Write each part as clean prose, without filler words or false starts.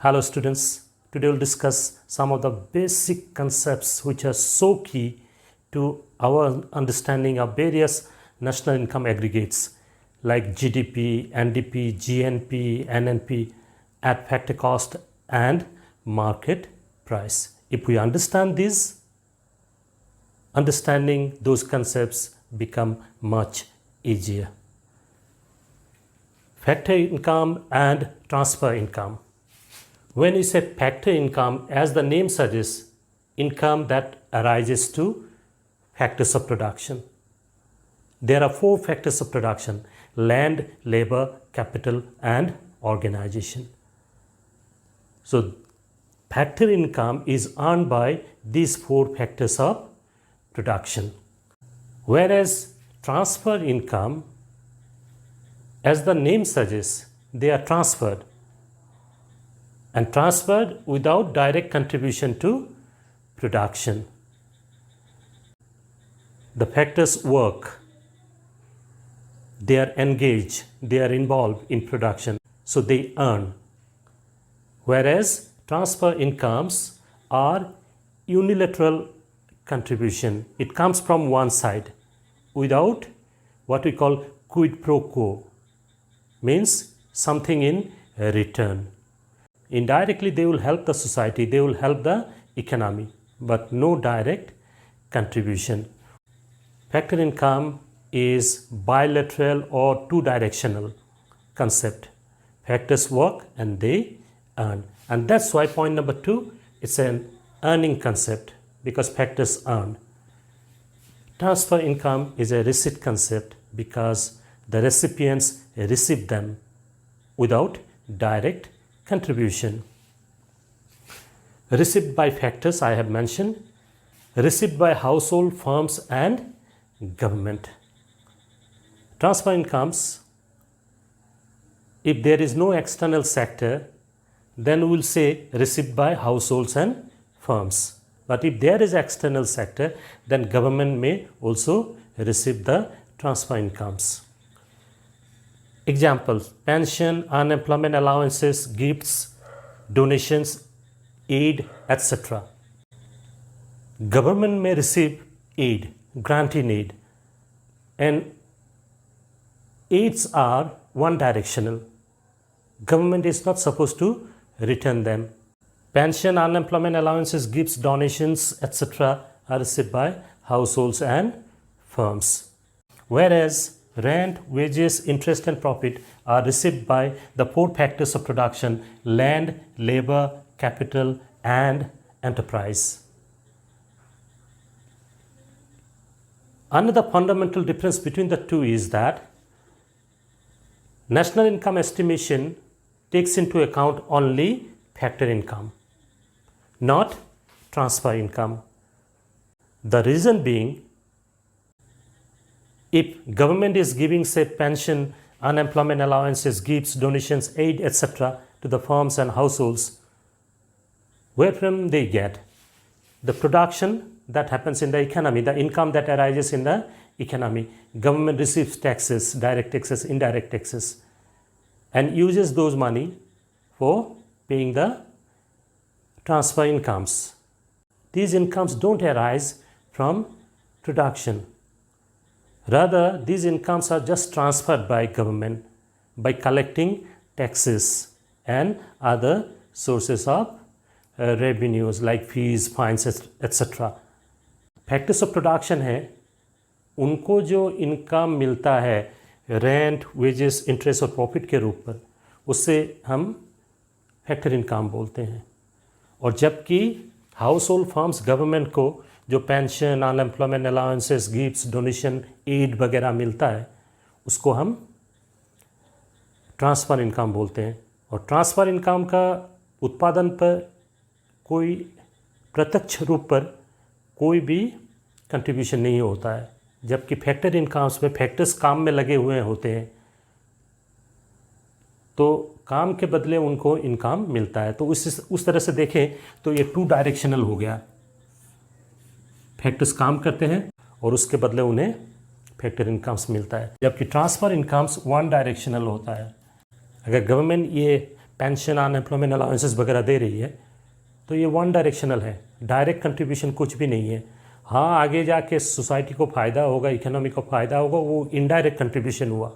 Hello students, today we'll discuss some of the basic concepts which are so key to our understanding of various national income aggregates like GDP, NDP, GNP, NNP at factor cost and market price. If we understand these, understanding those concepts become much easier. Factor income and transfer income. When you say factor income, as the name suggests, income that arises to factors of production. There are 4 factors of production: land, labor, capital and organization. So factor income is earned by these 4 factors of production. Whereas transfer income, as the name suggests, they are transferred and transferred without direct contribution to production. The factors work, they are engaged, they are involved in production, so they earn. Whereas transfer incomes are unilateral contribution. It comes from one side without what we call quid pro quo, means something in return. Indirectly, they will help the society, they will help the economy, but no direct contribution. Factor income is bilateral or two-directional concept. Factors work and they earn. And that's why point number 2, it's an earning concept because factors earn. Transfer income is a receipt concept because the recipients receive them without direct contribution. Received by factors I have mentioned, received by household, firms and government. Transfer incomes, if there is no external sector, then we will say received by households and firms. But if there is external sector, then government may also receive the transfer incomes. Examples: pension, unemployment allowances, gifts, donations, aid, etc. Government may receive aid, grant in aid, and aids are one directional. Government is not supposed to return them. Pension, unemployment allowances, gifts, donations, etc. are received by households and firms. Whereas rent, wages, interest and profit are received by the 4 factors of production: land, labor, capital and enterprise. Another fundamental difference between the two is that national income estimation takes into account only factor income, not transfer income. The reason being, if government is giving, say, pension, unemployment allowances, gifts, donations, aid, etc. to the firms and households, where from they get? The production that happens in the economy, the income that arises in the economy. Government receives taxes, direct taxes, indirect taxes, and uses those money for paying the transfer incomes. These incomes don't arise from production. Rather, these incomes are just transferred by government by collecting taxes and other sources of revenues like fees, fines, etc. Factors of production है, उनको जो income मिलता है rent, wages, interest और profit के रूप पर, उससे हम फैक्टर इनकम बोलते हैं. और जबकि हाउस होल्ड फर्म्स गवर्नमेंट को जो pension, unemployment allowances, gifts, donation, aid वगैरह मिलता है, उसको हम ट्रांसफ़र इनकम बोलते हैं. और ट्रांसफ़र इनकम का उत्पादन पर कोई प्रत्यक्ष रूप पर कोई भी कंट्रीब्यूशन नहीं होता है, जबकि फैक्टर इनकम्स में फैक्टर्स काम में लगे हुए होते हैं, तो काम के बदले उनको इनकम मिलता है. तो उस तरह से देखें तो ये 2 डायरेक्शनल हो गया. फैक्टर्स काम करते हैं और उसके बदले उन्हें फैक्टर इनकम्स मिलता है, जबकि ट्रांसफ़र इनकम्स 1 डायरेक्शनल होता है. अगर गवर्नमेंट ये पेंशन अनएम्प्लॉयमेंट अलाउंसेस वगैरह दे रही है, तो ये वन डायरेक्शनल है, डायरेक्ट कंट्रीब्यूशन कुछ भी नहीं है। हाँ, आगे जाके सोसाइटी को फ़ायदा होगा, इकोनॉमी को फ़ायदा होगा, वो इनडायरेक्ट कंट्रीब्यूशन हुआ,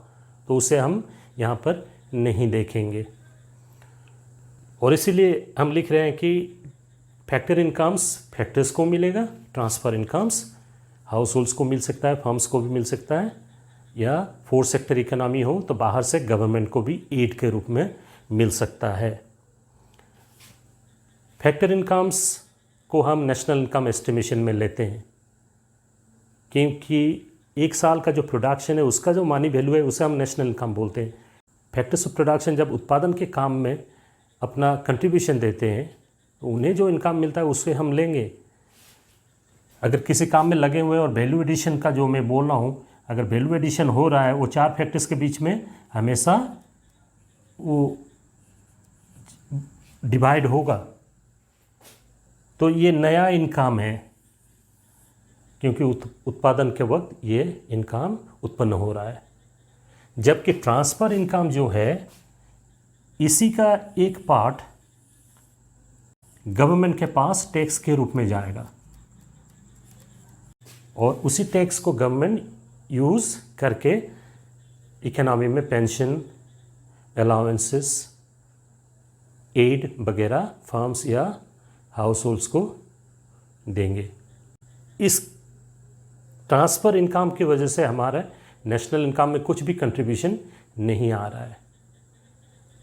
तो उसे हम यहाँ पर नहीं देखेंगे। और इसीलिए हम लिख रहे हैं कि फैक्टर इनकम्स फैक्टर्स को मिलेगा, ट्रांसफ़र इनकम्स हाउस होल्ड्स को मिल सकता है, फर्म्स को भी मिल सकता है, या फोर्थ सेक्टर इकोनॉमी हो तो बाहर से गवर्नमेंट को भी एड के रूप में मिल सकता है। फैक्टर इनकम्स को हम नेशनल इनकम एस्टिमेशन में लेते हैं, क्योंकि एक साल का जो प्रोडक्शन है उसका जो मनी वैल्यू है उसे हम नेशनल इनकम बोलते हैं। फैक्टर्स ऑफ प्रोडक्शन जब उत्पादन के काम में अपना कंट्रीब्यूशन देते हैं तो उन्हें जो इनकम मिलता है उससे हम लेंगे। अगर किसी काम में लगे हुए और वैल्यू एडिशन का जो मैं बोल रहा हूँ, अगर वैल्यू एडिशन हो रहा है वो चार फैक्टर्स के बीच में हमेशा वो डिवाइड होगा, तो ये नया इनकम है, क्योंकि उत्पादन के वक्त ये इनकम उत्पन्न हो रहा है। जबकि ट्रांसफ़र इनकम जो है इसी का एक पार्ट गवर्नमेंट के पास टैक्स के रूप में जाएगा और उसी टैक्स को गवर्नमेंट यूज़ करके इकोनॉमी में पेंशन, अलाउंसेस, एड वगैरह फर्म्स या हाउस होल्ड्स को देंगे। इस ट्रांसफ़र इनकम की वजह से हमारा नेशनल इनकम में कुछ भी कंट्रीब्यूशन नहीं आ रहा है,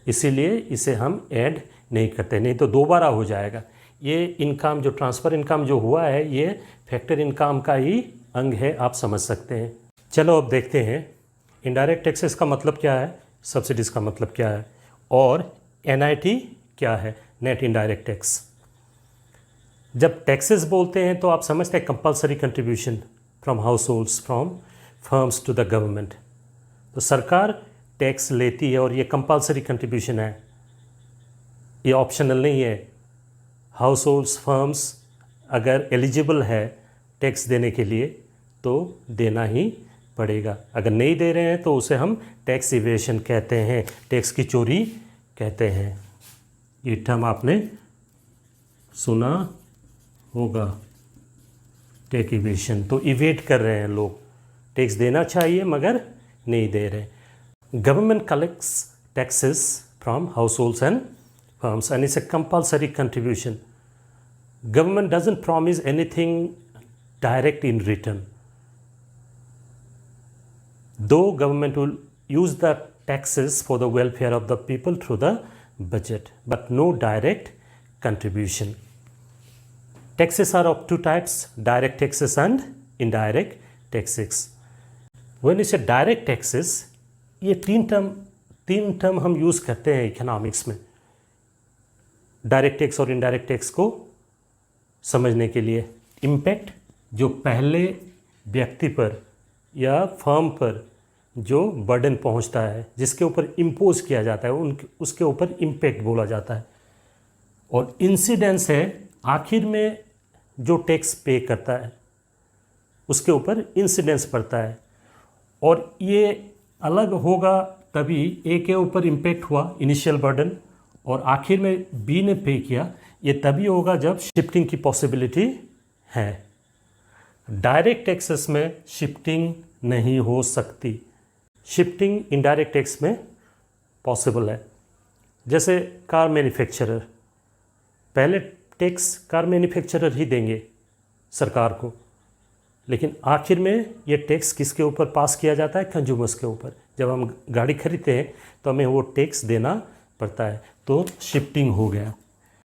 इसीलिए इसे हम ऐड नहीं करते, नहीं तो दोबारा हो जाएगा। ये इनकम जो ट्रांसफ़र इनकम जो हुआ है ये फैक्टर इनकम का ही अंग है, आप समझ सकते हैं। चलो अब देखते हैं इनडायरेक्ट टैक्सेस का मतलब क्या है, सब्सिडीज़ का मतलब क्या है, और NIT क्या है, नेट इनडायरेक्ट टैक्स। जब टैक्सेस बोलते हैं तो आप समझते हैं compulsory contribution from households, from firms to the government. तो सरकार टैक्स लेती है और ये कंपलसरी कंट्रीब्यूशन है, ये ऑप्शनल नहीं है। हाउस होल्ड्स, फर्म्स अगर एलिजिबल है टैक्स देने के लिए तो देना ही पड़ेगा, अगर नहीं दे रहे हैं तो उसे हम टैक्स इवेशन कहते हैं, टैक्स की चोरी कहते हैं। ये टर्म आपने सुना होगा, टैक्स इवेशन। तो इवेट कर रहे हैं लोग, टैक्स देना चाहिए मगर नहीं दे रहे। Government collects taxes from house holds and firms and it's a compulsory contribution. Government doesn't promise anything direct in return, though government will use the taxes for the welfare of the people through the budget, but no direct contribution. Taxes are of two types, direct taxes and indirect taxes. When you say direct taxes, ये तीन term हम use करते हैं economics में, direct tax और indirect tax को समझने के लिए। इम्पैक्ट जो पहले व्यक्ति पर या फर्म पर जो बर्डन पहुंचता है, जिसके ऊपर इम्पोज किया जाता है, उसके ऊपर इम्पैक्ट बोला जाता है। और इंसिडेंस है आखिर में जो टैक्स पे करता है उसके ऊपर इंसिडेंस पड़ता है, और ये अलग होगा तभी ए के ऊपर इम्पैक्ट हुआ, इनिशियल बर्डन, और आखिर में बी ने पे किया, ये तभी होगा जब शिफ्टिंग की पॉसिबिलिटी है। डायरेक्ट टैक्सेस में शिफ्टिंग नहीं हो सकती, शिफ्टिंग इनडायरेक्ट टैक्स में पॉसिबल है। जैसे कार मैन्युफैक्चरर, पहले टैक्स कार मैन्युफैक्चरर ही देंगे सरकार को, लेकिन आखिर में ये टैक्स किसके ऊपर पास किया जाता है, कंज्यूमर्स के ऊपर। जब हम गाड़ी खरीदते हैं तो हमें वो टैक्स देना पड़ता है, तो शिफ्टिंग हो गया।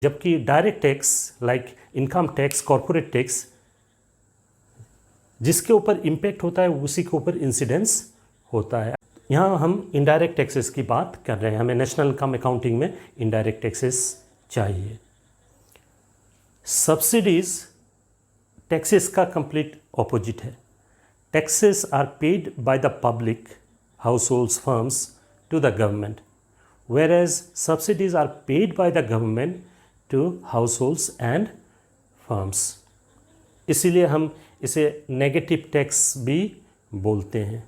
जबकि direct tax like income tax, corporate tax, जिसके ऊपर इम्पैक्ट होता है उसी के ऊपर इंसिडेंस होता है। यहाँ हम इनडायरेक्ट टैक्सेस की बात कर रहे हैं, हमें नेशनल इनकम अकाउंटिंग में इनडायरेक्ट टैक्सेस चाहिए। सब्सिडीज टैक्सेस का कंप्लीट ऑपोजिट है। Taxes are paid by the public, households, firms to the government, whereas subsidies are paid by the government to households and firms. इसीलिए हम इसे negative tax भी बोलते हैं,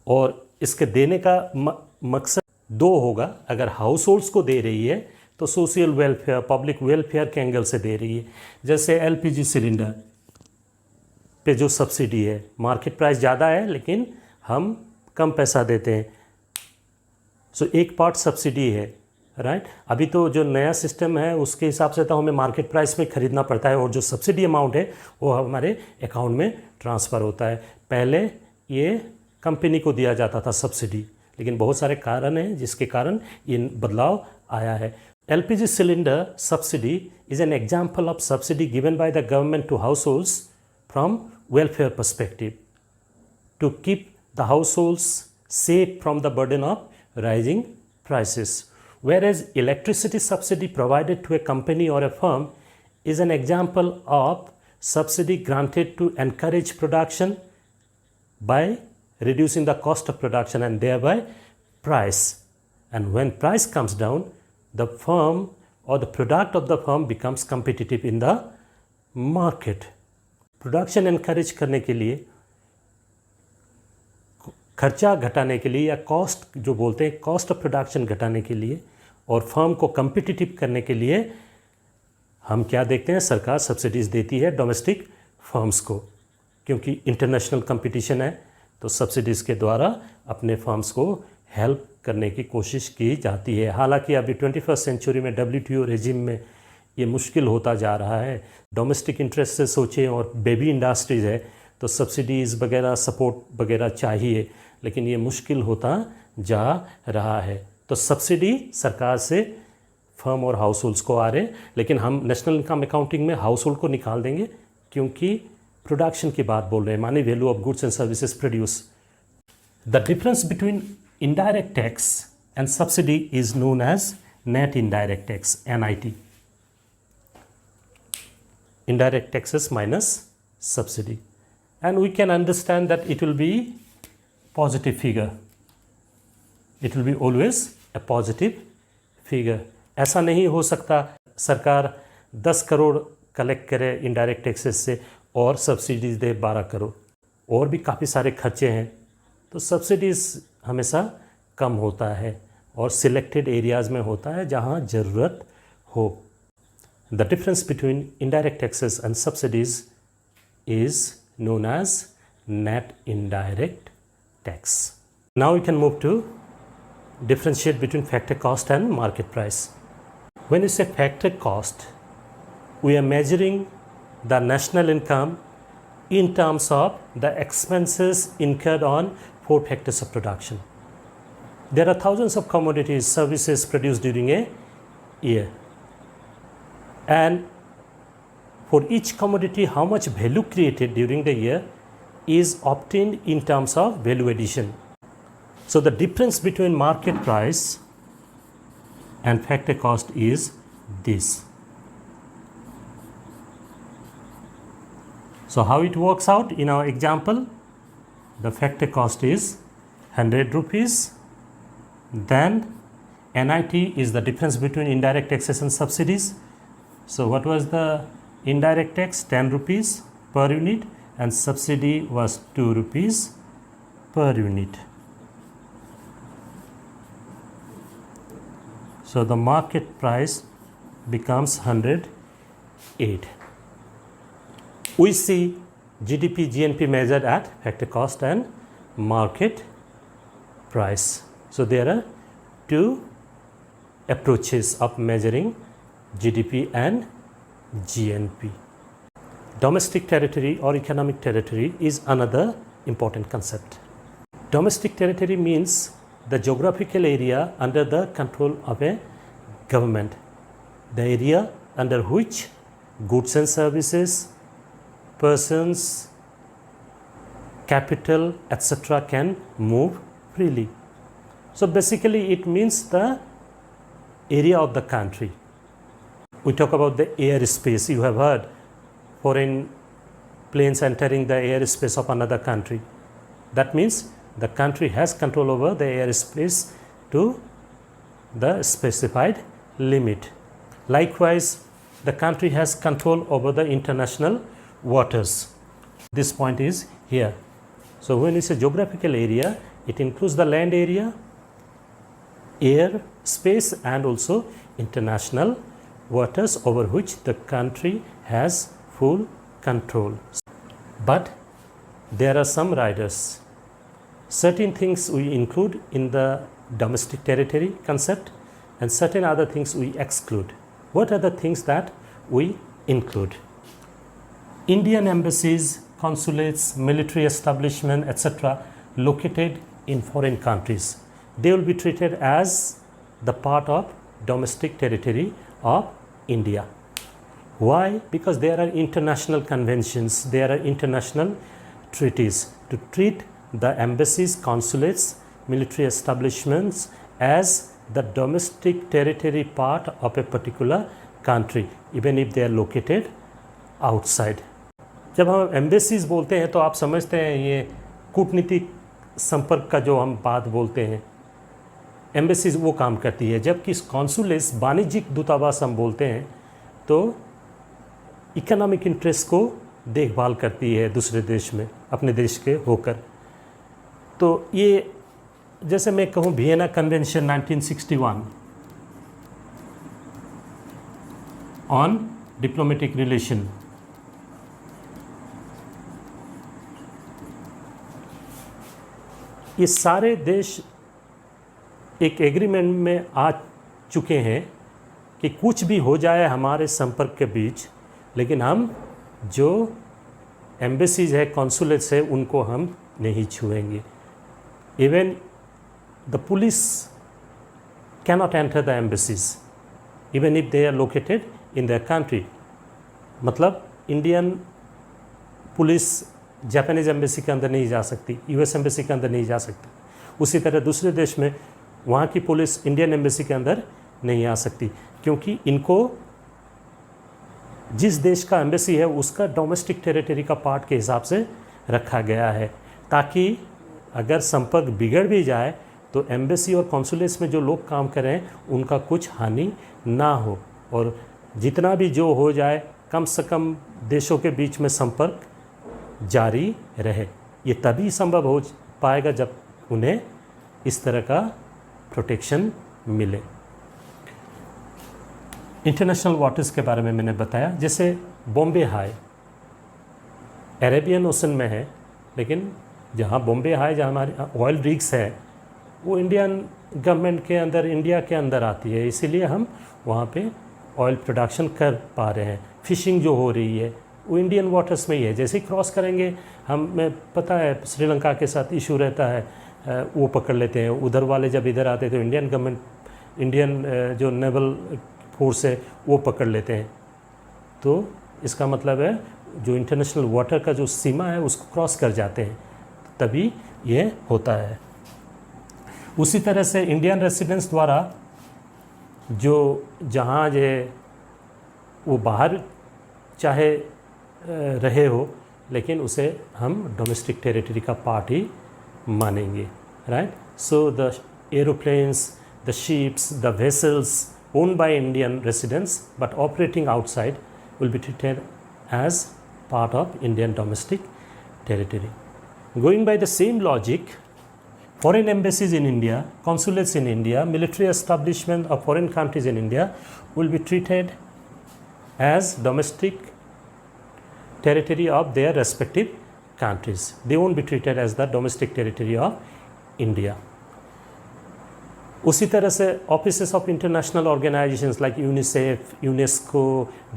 और इसके देने का मकसद दो होगा, अगर हाउस होल्ड्स को दे रही है तो सोशल वेलफेयर, पब्लिक वेलफेयर के एंगल से दे रही है। जैसे एलपीजी सिलेंडर पे जो सब्सिडी है, मार्केट प्राइस ज़्यादा है लेकिन हम कम पैसा देते हैं, सो एक पार्ट सब्सिडी है, राइट। अभी तो जो नया सिस्टम है उसके हिसाब से तो हमें मार्केट प्राइस में ख़रीदना पड़ता है और जो सब्सिडी अमाउंट है वो हमारे अकाउंट में ट्रांसफ़र होता है। पहले ये कंपनी को दिया जाता था सब्सिडी, लेकिन बहुत सारे कारण हैं जिसके कारण ये बदलाव आया है। LPG cylinder subsidy is an example of subsidy given by the government to households from welfare perspective to keep the households safe from the burden of rising prices, whereas electricity subsidy provided to a company or a firm is an example of subsidy granted to encourage production by reducing the cost of production and thereby price, and when price comes down the firm or the product of the firm becomes competitive in the market. Production encourage करने के लिए, खर्चा घटाने के लिए, या cost जो बोलते हैं कॉस्ट ऑफ प्रोडक्शन घटाने के लिए और फर्म को कम्पिटिटिव करने के लिए हम क्या देखते हैं, सरकार सब्सिडीज़ देती है डोमेस्टिक फर्म्स को, क्योंकि इंटरनेशनल कंपटीशन है तो सब्सिडीज़ के द्वारा अपने फर्म्स को हेल्प करने की कोशिश की जाती है। हालांकि अभी 21st सेंचुरी में WTO रेजिम में ये मुश्किल होता जा रहा है। डोमेस्टिक इंटरेस्ट से सोचें और बेबी इंडस्ट्रीज़ है तो सब्सिडीज़ वगैरह सपोर्ट वगैरह चाहिए, लेकिन ये मुश्किल होता जा रहा है। तो सब्सिडी सरकार से फर्म और हाउस होल्ड्स को आ रहे हैं, लेकिन हम नेशनल इनकम अकाउंटिंग में हाउस होल्ड को निकाल देंगे क्योंकि प्रोडक्शन की बात बोल रहे हैं, money value of goods and services produce. The difference between indirect tax and subsidy is known as net indirect tax, NIT, indirect taxes minus subsidy, and we can understand that it will be positive figure, it will be always a positive figure। ऐसा नहीं हो सकता सरकार 10 crore collect करे indirect taxes से और subsidies दे 12 करोड़, और भी काफ़ी सारे खर्चे हैं, तो सब्सिडीज़ हमेशा कम होता है और सिलेक्टेड एरियाज़ में होता है जहाँ ज़रूरत हो। The difference between indirect taxes and subsidies is known as net indirect tax. Now we can move to differentiate between factor cost and market price. When you say factor cost, we are measuring the national income in terms of the expenses incurred on 4 factors of production. There are thousands of commodities, services produced during a year. And for each commodity, how much value created during the year is obtained in terms of value addition. So the difference between market price and factor cost is this. So how it works out in our example, the factor cost is 100 rupees, then NIT is the difference between indirect taxes and subsidies. So what was the indirect tax? 10 rupees per unit, and subsidy was 2 rupees per unit. So the market price becomes 108. We see GDP, GNP measured at factor cost and market price. So there are two approaches of measuring GDP and GNP. Domestic territory or economic territory is another important concept. Domestic territory means the geographical area under the control of a government, the area under which goods and services, persons, capital, etc. can move freely. So basically it means the area of the country. We talk about the airspace. You have heard foreign planes entering the airspace of another country. That means the country has control over the airspace to the specified limit. Likewise, the country has control over the international waters. This point is here. So when we say geographical area, it includes the land area, air, space and also international waters over which the country has full control. But there are some riders. Certain things we include in the domestic territory concept and certain other things we exclude. What are the things that we include? Indian embassies, consulates, military establishment, etc. located in foreign countries. They will be treated as the part of domestic territory of India. Why? Because there are international conventions, there are international treaties to treat the embassies, consulates, military establishments as the domestic territory part of a particular country, even if they are located outside. जब हम embassies बोलते हैं तो आप समझते हैं ये कूटनीतिक संपर्क का जो हम बात बोलते हैं, एम्बेसीज वो काम करती है, जबकि कॉन्सुलेट्स वाणिज्यिक दूतावास हम बोलते हैं तो इकोनॉमिक इंटरेस्ट को देखभाल करती है दूसरे देश में अपने देश के होकर. तो ये जैसे मैं कहूँ Vienna convention 1961 on diplomatic relation, ये सारे देश एक एग्रीमेंट में आ चुके हैं कि कुछ भी हो जाए हमारे संपर्क के बीच, लेकिन हम जो एम्बेसीज है, कॉन्सुलेट्स है, उनको हम नहीं छुएंगे. Even the police cannot enter the embassies even if they are located in their country. मतलब इंडियन पुलिस जापानीज़ एम्बेसी के अंदर नहीं जा सकती, यूएस एम्बेसी के अंदर नहीं जा सकती. उसी तरह दूसरे देश में वहाँ की पुलिस इंडियन एम्बेसी के अंदर नहीं आ सकती, क्योंकि इनको जिस देश का एम्बेसी है उसका डोमेस्टिक टेरिटरी का पार्ट के हिसाब से रखा गया है, ताकि अगर संपर्क बिगड़ भी जाए तो एम्बेसी और कॉन्सुलेट्स में जो लोग काम कर रहे हैं उनका कुछ हानि ना हो, और जितना भी जो हो जाए कम से कम देशों के बीच में संपर्क जारी रहे. ये तभी संभव हो पाएगा जब उन्हें इस तरह का प्रोटेक्शन मिले. इंटरनेशनल वाटर्स के बारे में मैंने बताया, जैसे बॉम्बे हाई अरेबियन ओशन में है, लेकिन जहाँ बॉम्बे हाई जहाँ हमारी ऑयल रिग्स है वो इंडियन गवर्नमेंट के अंदर, इंडिया के अंदर आती है, इसीलिए हम वहाँ पे ऑयल प्रोडक्शन कर पा रहे हैं. फिशिंग जो हो रही है वो इंडियन वाटर्स में ही है. जैसे ही क्रॉस करेंगे, हमें पता है श्रीलंका के साथ इशू रहता है, वो पकड़ लेते हैं. उधर वाले जब इधर आते हैं तो इंडियन गवर्नमेंट, इंडियन जो नेवल फोर्स है वो पकड़ लेते हैं. तो इसका मतलब है जो इंटरनेशनल वाटर का जो सीमा है उसको क्रॉस कर जाते हैं, तभी ये होता है. उसी तरह से इंडियन रेसिडेंट्स द्वारा जो जहाज है वो बाहर चाहे रहे हो, लेकिन उसे हम डोमेस्टिक टेरिटरी का पार्ट ही मानेंगे. Right. So the aeroplanes, the ships, the vessels owned by Indian residents but operating outside will be treated as part of Indian domestic territory. Going by the same logic, foreign embassies in India, consulates in India, military establishment of foreign countries in India will be treated as domestic territory of their respective countries. They won't be treated as the domestic territory of India. उसी तरह से offices of international organisations like UNICEF, UNESCO,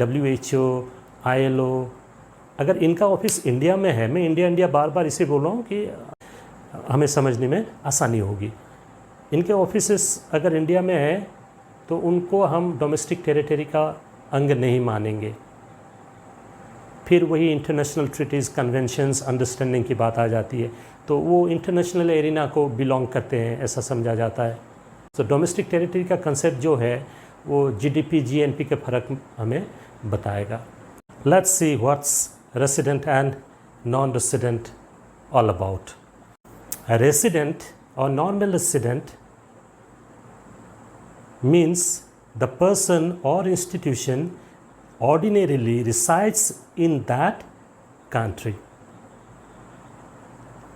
WHO, ILO, अगर इनका office India में है, मैं India बार बार इसे बोल रहा हूँ कि हमें समझने में आसानी होगी. इनके ऑफिसेस अगर इंडिया में है तो उनको हम डोमेस्टिक टेरिटरी का अंग नहीं मानेंगे. फिर वही इंटरनेशनल ट्रीटीज़, कन्वेंशंस, अंडरस्टैंडिंग की बात आ जाती है, तो वो इंटरनेशनल एरिना को बिलोंग करते हैं, ऐसा समझा जाता है. तो डोमेस्टिक टेरिटरी का कंसेप्ट जो है वो GDP, GNP के फ़र्क हमें बताएगा. Let's see what's resident and non resident all about. Resident और normal resident means the person और institution ordinarily resides in that country.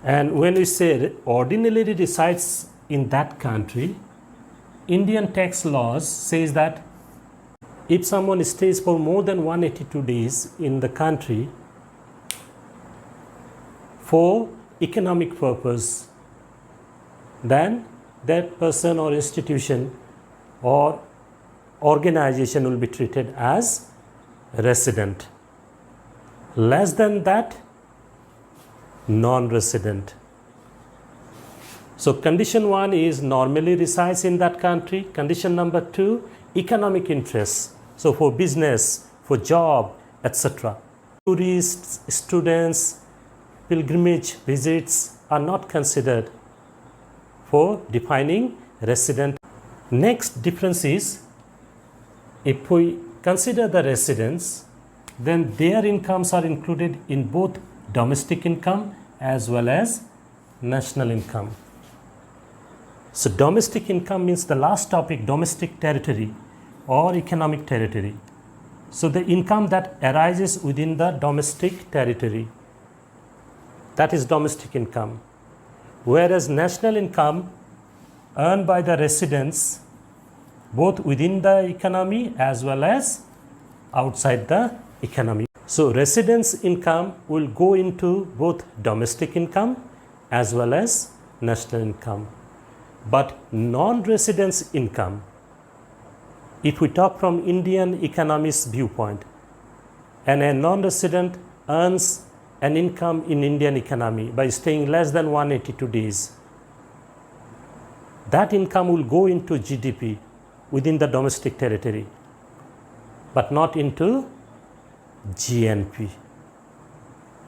And when we say ordinarily resides in that country, Indian tax laws says that if someone stays for more than 182 days in the country for economic purpose, then that person or institution or organization will be treated as resident. Less than that, non-resident. So condition 1 is normally resides in that country. Condition number 2, economic interests. So for business, for job, etc. Tourists, students, pilgrimage visits are not considered for defining resident. Next difference is, if we consider the residents, then their incomes are included in both domestic income as well as national income. So domestic income means the last topic, domestic territory or economic territory. So the income that arises within the domestic territory, that is domestic income. Whereas national income earned by the residents both within the economy as well as outside the economy. So residents' income will go into both domestic income as well as national income. But non-residents' income, if we talk from Indian economist's viewpoint, and a non-resident earns an income in Indian economy by staying less than 182 days, that income will go into GDP within the domestic territory, but not into GNP.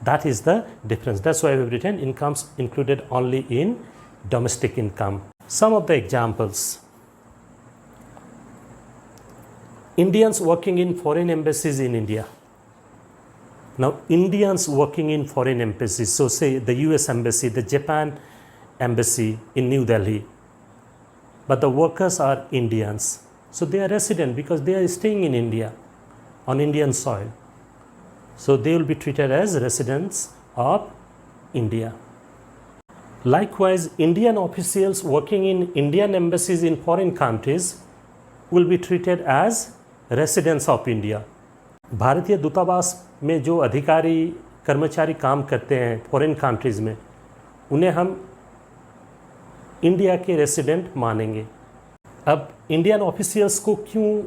That is the difference. That's why we've written incomes included only in domestic income. Some of the examples. Indians working in foreign embassies in India. Now, Indians working in foreign embassies, so say the US embassy, the Japan embassy in New Delhi, but the workers are Indians. So they are resident because they are staying in India, on Indian soil. So they will be treated as residents of India. Likewise, Indian officials working in Indian embassies in foreign countries will be treated as residents of India. भारतीय दूतावास में जो अधिकारी कर्मचारी काम करते हैं foreign countries में, उन्हें हम इंडिया के रेसिडेंट मानेंगे. अब इंडियन ऑफिशियल्स को क्यों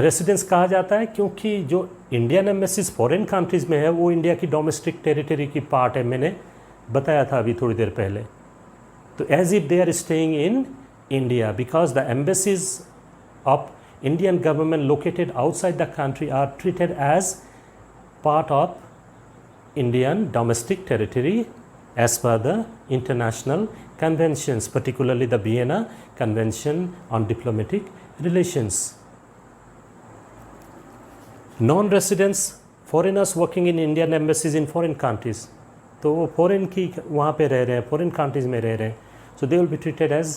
रेसिडेंट्स कहा जाता है? क्योंकि जो इंडियन एम्बेसीज फॉरेन कंट्रीज़ में है वो इंडिया की डोमेस्टिक टेरिटरी की पार्ट है, मैंने बताया था अभी थोड़ी देर पहले. तो as if they are staying in India, because the embassies of Indian government located outside the country are treated as part of Indian domestic territory as per the international conventions, particularly the Vienna Convention on Diplomatic Relations. Non-residents, foreigners working in Indian embassies in foreign countries, तो वो foreign की वहाँ पे रह रहे हैं, foreign countries में रह रहे हैं, so they will be treated as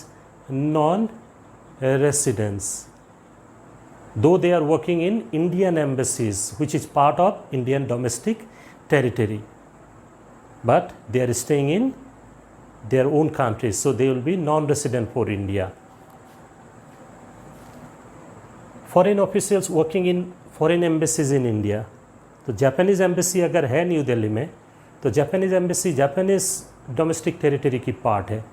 non-residents. Though they are working in Indian embassies, which is part of Indian domestic territory, but they are staying in their own countries, so they will be non-resident for India. Foreign officials working in foreign embassies in India, तो Japanese embassy अगर है new Delhi में, तो Japanese embassy Japanese domestic territory की part है,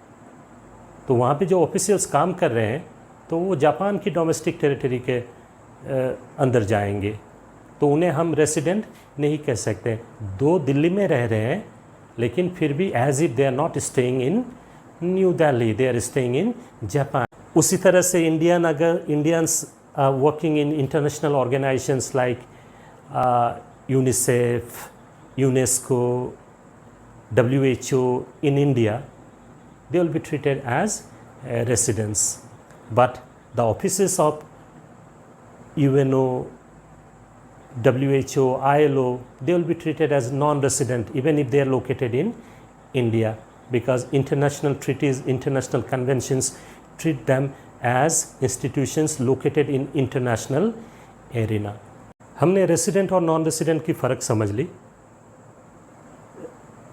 तो वहाँ पे जो ऑफिशियल्स काम कर रहे हैं तो वो जापान की डोमेस्टिक टेरिटरी के अंदर जाएंगे, तो उन्हें हम रेसिडेंट नहीं कह सकते. दो दिल्ली में रह रहे हैं लेकिन फिर भी as if they are not staying in New Delhi, they are staying in Japan. उसी तरह से Indians working in international organisations like UNICEF, UNESCO, WHO in India, they will be treated as residents. But the offices of UNO, WHO, ILO, they will be treated as non-resident even if they are located in India, because international treaties, international conventions treat them as institutions located in international arena. हमने resident और non resident की फ़र्क समझ ली.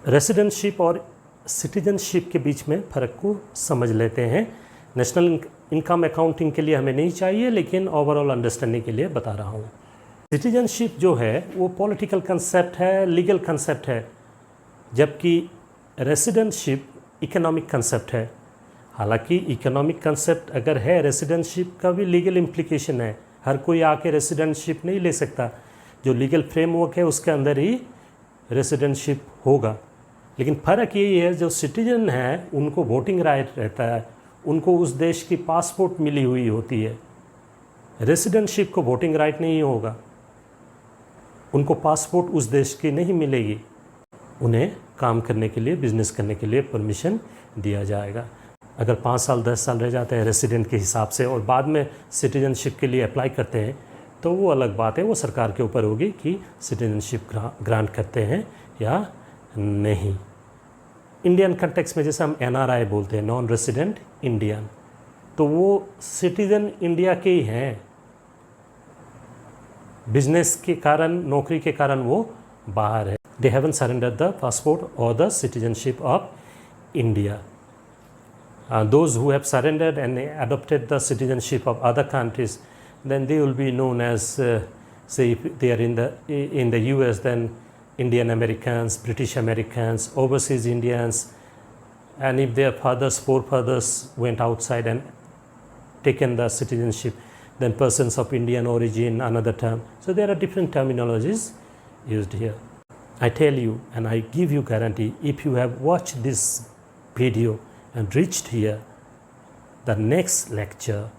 रेसिडेंटशिप और citizenship के बीच में फ़र्क को समझ लेते हैं. नेशनल इनकम अकाउंटिंग के लिए हमें नहीं चाहिए, लेकिन ओवरऑल अंडरस्टैंडिंग के लिए बता रहा हूँ। सिटीजनशिप जो है वो पॉलिटिकल कंसेप्ट है, लीगल कंसेप्ट है, जबकि रेसिडेंटशिप इकोनॉमिक कंसेप्ट है। हालांकि इकोनॉमिक कंसेप्ट अगर है, रेसिडेंटशिप का भी लीगल इम्प्लीकेशन है। हर कोई आके रेसिडेंटशिप नहीं ले सकता, जो लीगल फ्रेमवर्क है उसके अंदर ही रेसिडेंटशिप होगा। लेकिन फ़र्क यही है, जो सिटीजन है उनको वोटिंग राइट रहता है, उनको उस देश की पासपोर्ट मिली हुई होती है। रेसिडेंटशिप को वोटिंग राइट नहीं होगा, उनको पासपोर्ट उस देश की नहीं मिलेगी, उन्हें काम करने के लिए, बिजनेस करने के लिए परमिशन दिया जाएगा। अगर 5 साल 10 साल रह जाते हैं रेसिडेंट के हिसाब से और बाद में सिटीजनशिप के लिए अप्लाई करते हैं, तो वो अलग बात है, वो सरकार के ऊपर होगी कि सिटीजनशिप ग्रांट करते हैं या नहीं। इंडियन कंटेक्स्ट में जैसे हम NRI बोलते हैं, नॉन रेसिडेंट इंडियन, तो वो सिटीजन इंडिया के ही हैं, बिजनेस के कारण, नौकरी के कारण वो बाहर है। They haven't surrendered the passport और the citizenship of India. Those who have surrendered and adopted the citizenship of other countries, then they will be known as, say, if they are in the US, then Indian Americans, British Americans, overseas Indians, and if their forefathers went outside and taken the citizenship, then persons of Indian origin, another term. So there are different terminologies used here. I tell you, and I give you guarantee, if you have watched this video and reached here, the next lecture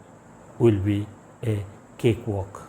will be a cakewalk.